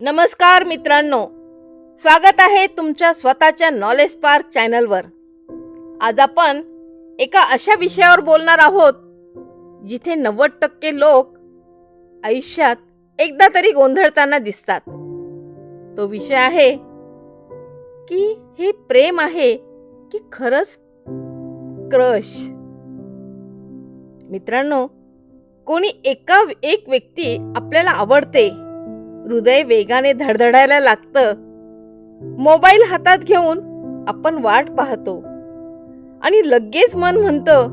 नमस्कार मित्रांनो, स्वागत आहे तुमच्या स्वतःच्या नॉलेज स्पार्क चॅनलवर. आज आपण एका अशा विषयावर बोलणार आहोत जिथे 90% लोक आयुष्यात एकदा तरी गोंधळताना दिसतात. तो विषय आहे की हे प्रेम आहे की खरंच क्रश. मित्रांनो, कोणी एक व्यक्ती आपल्याला आवडते, हृदय वेगाने धडधडायला लागतं, मोबाईल हातात घेऊन आपण वाट पाहतो आणि लगेच मन म्हणतं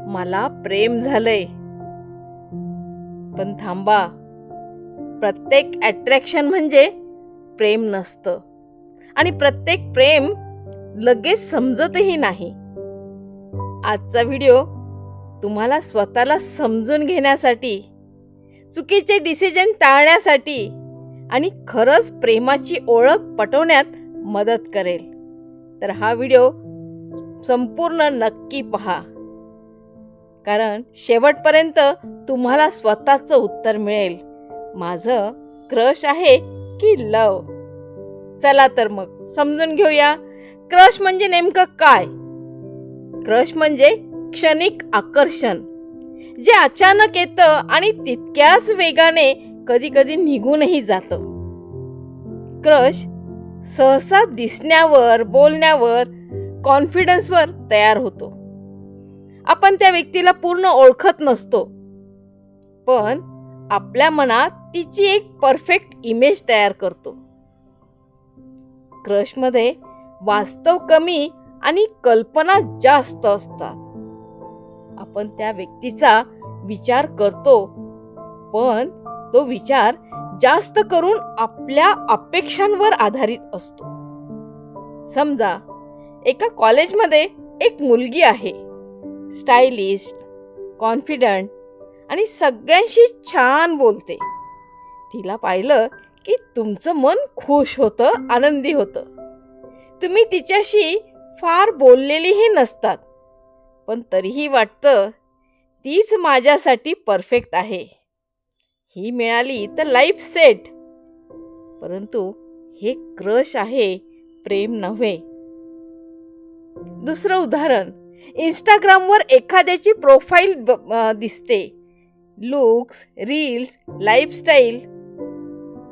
मला प्रेम झालंय. पण थांबा, प्रत्येक अट्रॅक्शन म्हणजे प्रेम नसतं आणि प्रत्येक प्रेम लगेच समजतही नाही. आजचा व्हिडिओ तुम्हाला स्वतःला समजून घेण्यासाठी, चुकीचे डिसिजन टाळण्यासाठी आणि खरंच प्रेमाची ओळख पटवण्यात मदत करेल. तर हा व्हिडिओ संपूर्ण नक्की पहा, कारण शेवटपर्यंत तुम्हाला स्वतःचं उत्तर मिळेल. माझं क्रश आहे की लव? चला तर मग समजून घेऊया, क्रश म्हणजे नेमकं काय. क्रश म्हणजे क्षणिक आकर्षण, जे अचानक येतं आणि तितक्याच वेगाने कधी कधी निघूनही जातं. क्रश सहसा दिसण्यावर, बोलण्यावर, कॉन्फिडन्सवर तयार होतो. आपण त्या व्यक्तीला पूर्ण ओळखत नसतो, पण आपल्या मनात तिची एक परफेक्ट इमेज तयार करतो. क्रशमध्ये वास्तव कमी आणि कल्पना जास्त असतात. आपण त्या व्यक्तीचा विचार करतो, पण तो विचार जास्त करून आपल्या अपेक्षांवर आधारित असतो. समजा एका कॉलेजमध्ये एक मुलगी आहे, स्टायलिश, कॉन्फिडंट आणि सगळ्यांशी छान बोलते. तिला पाहिलं की तुमचं मन खुश होतं, आनंदी होतं. तुम्ही तिच्याशी फार बोललेलीही नसतात, पण तरीही वाटतं तीच माझ्यासाठी परफेक्ट आहे. ही मिळाली तर लाईफ सेट. परंतु हे क्रश आहे, प्रेम नव्हे. दुसरं उदाहरण, इंस्टाग्रामवर एखाद्याची प्रोफाईल दिसते. लुक्स, रील्स, लाईफस्टाईल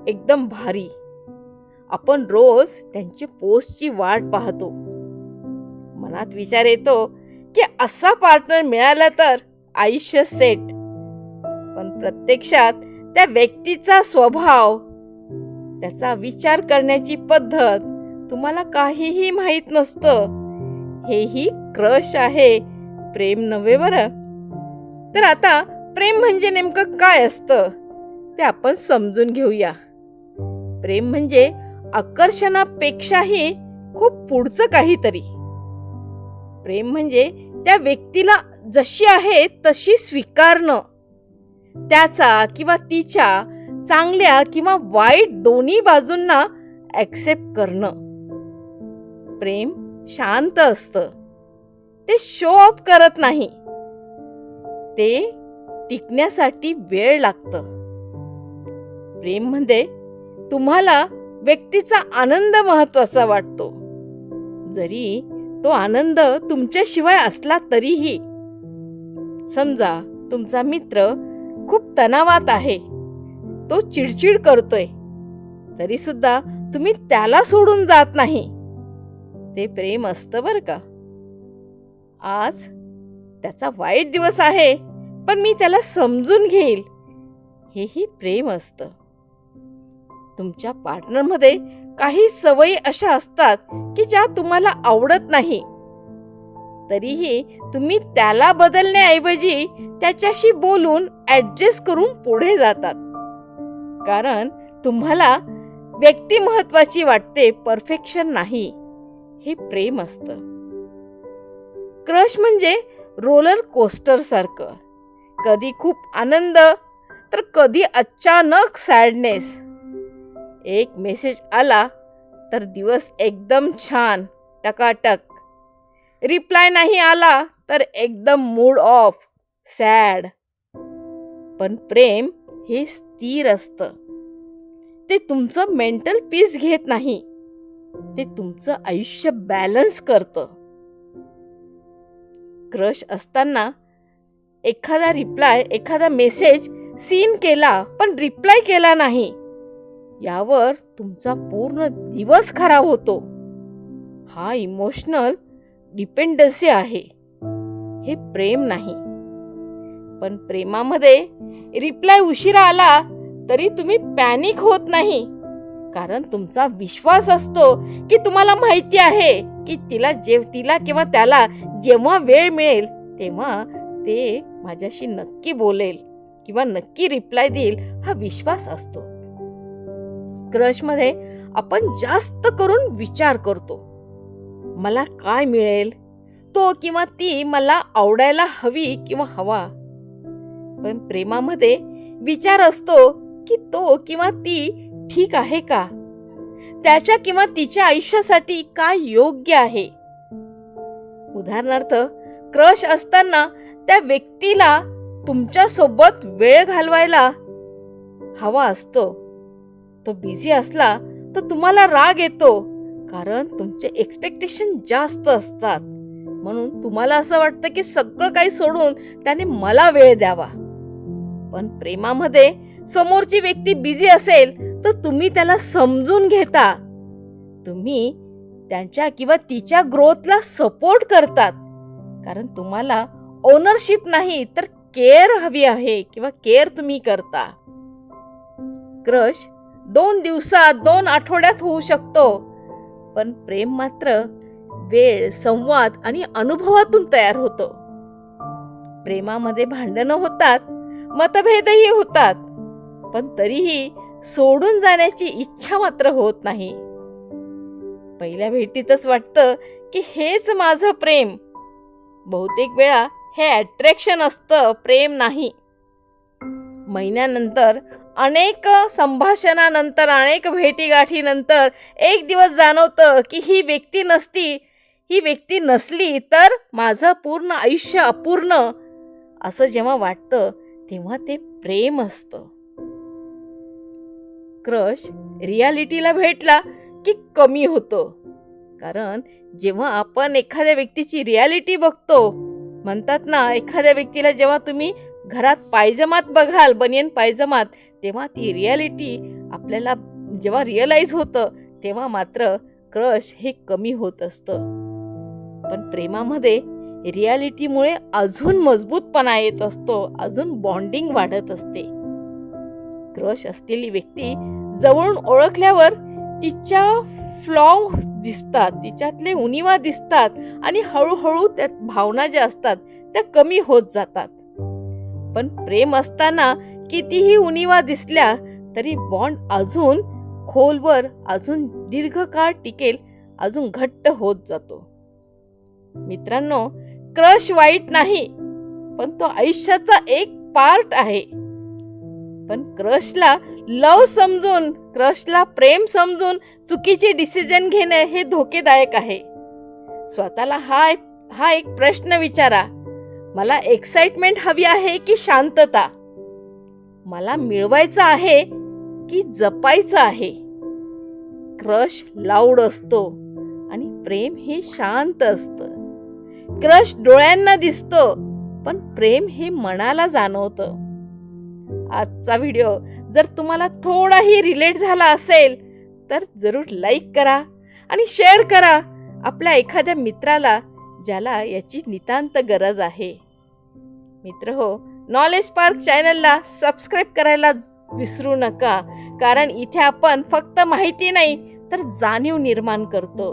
एकदम भारी. आपण रोज त्यांची पोस्टची वाट पाहतो. मनात विचार येतो की असा पार्टनर मिळाला तर आयुष्य सेट. पण प्रत्यक्षात त्या व्यक्तीचा स्वभाव, त्याचा विचार करण्याची पद्धत तुम्हाला काहीही माहीत नसतं. हेही क्रश आहे, प्रेम नव्हे बरं. तर आता प्रेम म्हणजे नेमकं काय असतं ते आपण समजून घेऊया. प्रेम म्हणजे आकर्षणापेक्षाही खूप पुढचं काहीतरी. प्रेम म्हणजे त्या व्यक्तीला जशी आहे तशी स्वीकारणं, त्याचा किंवा तिच्या चांगल्या किंवा वाईट दोन्ही बाजूंना ॲक्सेप्ट करणं. प्रेम शांत असतं, ते शो ऑफ करत नाही, ते टिकण्यासाठी वेळ लागतं. प्रेममध्ये तुम्हाला व्यक्तीचा आनंद महत्त्वाचा वाटतो, जरी तो आनंद तुमच्याशिवाय असला तरीही. समजा तुमचा मित्र खूप तणावात आहे, तो चिडचिड करतोय, तरी सुद्धा तुम्ही त्याला सोडून जात नाही. ते प्रेम असतं बरं का. आज त्याचा वाईट दिवस आहे, पण मी त्याला समजून घेईल, हेही प्रेम असतं. तुमच्या पार्टनरमध्ये काही सवयी अशा असतात की ज्या तुम्हाला आवडत नाही, तरीही तुम्ही त्याला बदलण्याऐवजी त्याच्याशी बोलून ॲडजस्ट करून पुढे जातात. कारण तुम्हाला व्यक्ती महत्त्वाची वाटते, परफेक्शन नाही. हे प्रेम असतं. क्रश म्हणजे रोलर कोस्टर सारखं. कधी खूप आनंद तर कधी अचानक सॅडनेस. एक मेसेज आला तर दिवस एकदम छान, टकाटक. रिप्लाय नाही आला तर एकदम मूड ऑफ, सॅड. पण प्रेम हे स्थिर असतं. ते तुमचं मेंटल पीस घेत नाही, ते तुमचं आयुष्य बॅलन्स करतं. क्रश असताना एखादा रिप्लाय, एखादा मेसेज सीन केला पण रिप्लाय केला नाही, यावर तुमचा पूर्ण दिवस खराब होतो. हा इमोशनल डिपेंडन्सी आहे, हे प्रेम नाही. पण प्रेमामध्ये रिप्लाय उशिरा आला तरी तुम्ही पॅनिक होत नाही, कारण तुमचा विश्वास असतो की तुम्हाला माहिती आहे की तिला किंवा त्याला जेव्हा वेळ मिळेल तेव्हा ते माझ्याशी नक्की बोलेल किंवा नक्की रिप्लाय देईल, हा विश्वास असतो. क्रशमध्ये आपण जास्त करून विचार करतो, मला काय मिळेल, तो किंवा ती मला आवडायला हवी किंवा हवा. पण प्रेमामध्ये विचार असतो की तो किंवा ती ठीक आहे का, त्याच्या किंवा तिच्या आयुष्यासाठी काय योग्य आहे. उदाहरणार्थ, क्रश असताना त्या व्यक्तीला तुमच्या सोबत वेळ घालवायला हवा असतो. तो बिझी असला तर तुम्हाला राग येतो, कारण तुमचे एक्सपेक्टेशन जास्त असतात. म्हणून तुम्हाला असं वाटतं की सगळं काही सोडून त्याने मला वेळ द्यावा. पण प्रेमामध्ये समोरची व्यक्ती बिझी असेल तर तुम्ही त्याला समजून घेता, तुम्ही त्यांच्या किंवा तिच्या ग्रोथला सपोर्ट करतात, कारण तुम्हाला ओनरशिप नाही तर केअर हवी आहे किंवा केअर तुम्ही करता. क्रश 2 दिवसात, 2 आठवड्यात होऊ शकतो, पण प्रेम मात्र वेळ, संवाद आणि अनुभवातून तयार होतो. प्रेमामध्ये भांडणं होतात, मतभेदही होतात, पण तरीही सोडून जाण्याची इच्छा मात्र होत नाही. पहिल्या भेटीतच वाटतं की हेच माझं प्रेम. बहुतेक वेळा हे अट्रॅक्शन असतं, प्रेम नाही. महिन्यानंतर, अनेक संभाषणानंतर, अनेक भेटीगाठीनंतर एक दिवस जाणवतं की ही व्यक्ती नसली तर माझं पूर्ण आयुष्य अपूर्ण, असं जेव्हा वाटतं तेव्हा ते प्रेम असतं. क्रश रियालिटीला भेटला की कमी होतो, कारण जेव्हा आपण एखाद्या व्यक्तीची रियालिटी बघतो, म्हणतात ना, एखाद्या व्यक्तीला जेव्हा तुम्ही घरात पायजमात बघाल, बनियन पायजमात, तेव्हा ती रियालिटी आपल्याला जेव्हा रिअलाइज होतं तेव्हा मात्र क्रश हे कमी होत असतं. पण प्रेमामध्ये रियालिटीमुळे अजून मजबूतपणा येत असतो, अजून बॉन्डिंग वाढत असते. क्रश असलेली व्यक्ती जवळून ओळखल्यावर तिच्या फ्लॉ दिसतात, तिच्यातले उणिवा दिसतात आणि हळूहळू त्या भावना ज्या असतात त्या कमी होत जातात. पण प्रेम असताना कितीही उणिवा दिसल्या तरी बॉन्ड अजून खोलवर, अजून दीर्घकाळ टिकेल, अजून घट्ट होत जातो. मित्रांनो, क्रश वाईट नाही, पण तो आयुष्याचा एक पार्ट आहे. पण क्रशला लव समजून, क्रशला प्रेम समजून चुकीचे डिसिजन घेणे हे धोकेदायक आहे. स्वतःला हा एक प्रश्न विचारा, मला एक्साइटमेंट हवी आहे की शांतता? मला मिळवायचं आहे की जपायचं आहे? क्रश लाऊड असतो आणि प्रेम हे शांत असतं. क्रश डोळ्यांना दिसतो, पण प्रेम हे मनाला जाणवतं. आजचा व्हिडिओ जर तुम्हाला थोडाही रिलेट झाला असेल तर जरूर लाईक करा आणि शेअर करा आपल्या एखाद्या मित्राला ज्याला याची नितांत गरज आहे. मित्रहो, नॉलेज स्पार्क चॅनलला सबस्क्राईब करायला विसरू नका, कारण इथे आपण फक्त माहिती नाही तर जाणीव निर्माण करतो.